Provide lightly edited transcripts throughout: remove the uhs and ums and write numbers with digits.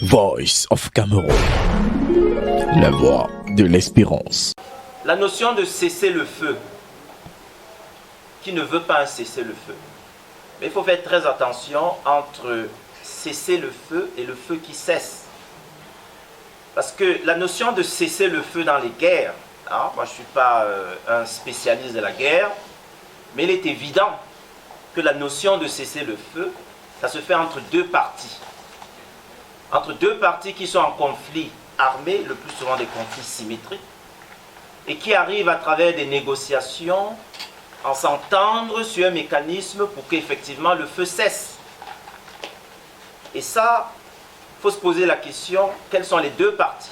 Voice of Cameroun, la voix de l'espérance. La notion de cesser le feu, qui ne veut pas un cesser-le-feu. Mais il faut faire très attention entre cesser le feu et le feu qui cesse. Parce que la notion de cesser le feu dans les guerres, moi je ne suis pas un spécialiste de la guerre, mais il est évident que la notion de cesser le feu, ça se fait entre deux parties. Entre deux parties qui sont en conflit armé, le plus souvent des conflits symétriques, et qui arrivent à travers des négociations à s'entendre sur un mécanisme pour qu'effectivement le feu cesse. Et ça, il faut se poser la question, quelles sont les deux parties?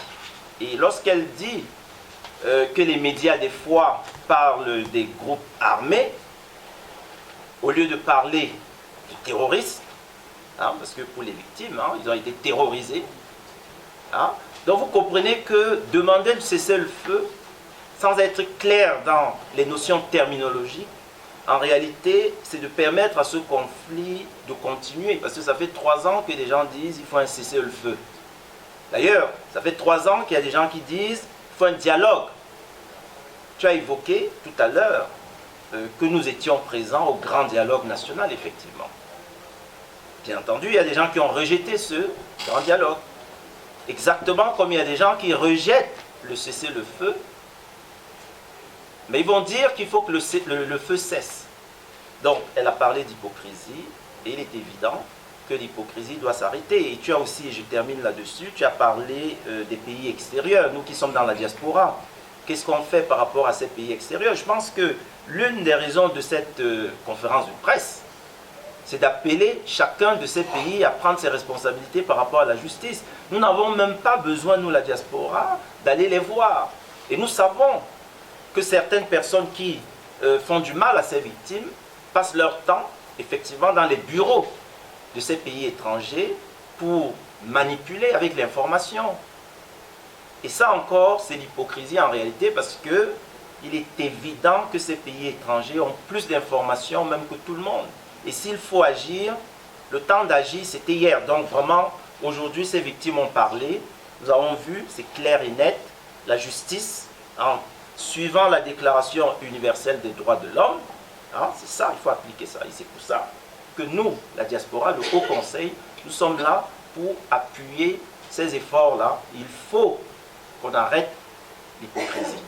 Et lorsqu'elle dit que les médias des fois parlent des groupes armés, au lieu de parler du terrorisme, parce que pour les victimes, ils ont été terrorisés, donc vous comprenez que demander de cesser le feu, sans être clair dans les notions terminologiques, en réalité, c'est de permettre à ce conflit de continuer. Parce que ça fait 3 ans que des gens disent qu'il faut un cessez-le-feu. D'ailleurs, ça fait 3 ans qu'il y a des gens qui disent qu'il faut un dialogue. Tu as évoqué tout à l'heure que nous étions présents au grand dialogue national, effectivement. Bien entendu, il y a des gens qui ont rejeté ce grand dialogue. Exactement comme il y a des gens qui rejettent le cessez-le-feu, mais ils vont dire qu'il faut que le feu cesse. Donc, elle a parlé d'hypocrisie, et il est évident que l'hypocrisie doit s'arrêter. Et tu as aussi, et je termine là-dessus, tu as parlé des pays extérieurs, nous qui sommes dans la diaspora. Qu'est-ce qu'on fait par rapport à ces pays extérieurs? Je pense que l'une des raisons de cette conférence de presse, c'est d'appeler chacun de ces pays à prendre ses responsabilités par rapport à la justice. Nous n'avons même pas besoin, nous, la diaspora, d'aller les voir. Et nous savons que certaines personnes qui font du mal à ces victimes passent leur temps, effectivement, dans les bureaux de ces pays étrangers pour manipuler avec l'information. Et ça encore, c'est l'hypocrisie en réalité, parce que il est évident que ces pays étrangers ont plus d'informations même que tout le monde. Et s'il faut agir, le temps d'agir, c'était hier. Donc vraiment, aujourd'hui, ces victimes ont parlé. Nous avons vu, c'est clair et net, la justice, en suivant la Déclaration universelle des droits de l'homme, c'est ça, il faut appliquer ça. Et c'est pour ça que nous, la diaspora, le Haut Conseil, nous sommes là pour appuyer ces efforts-là. Il faut qu'on arrête l'hypocrisie.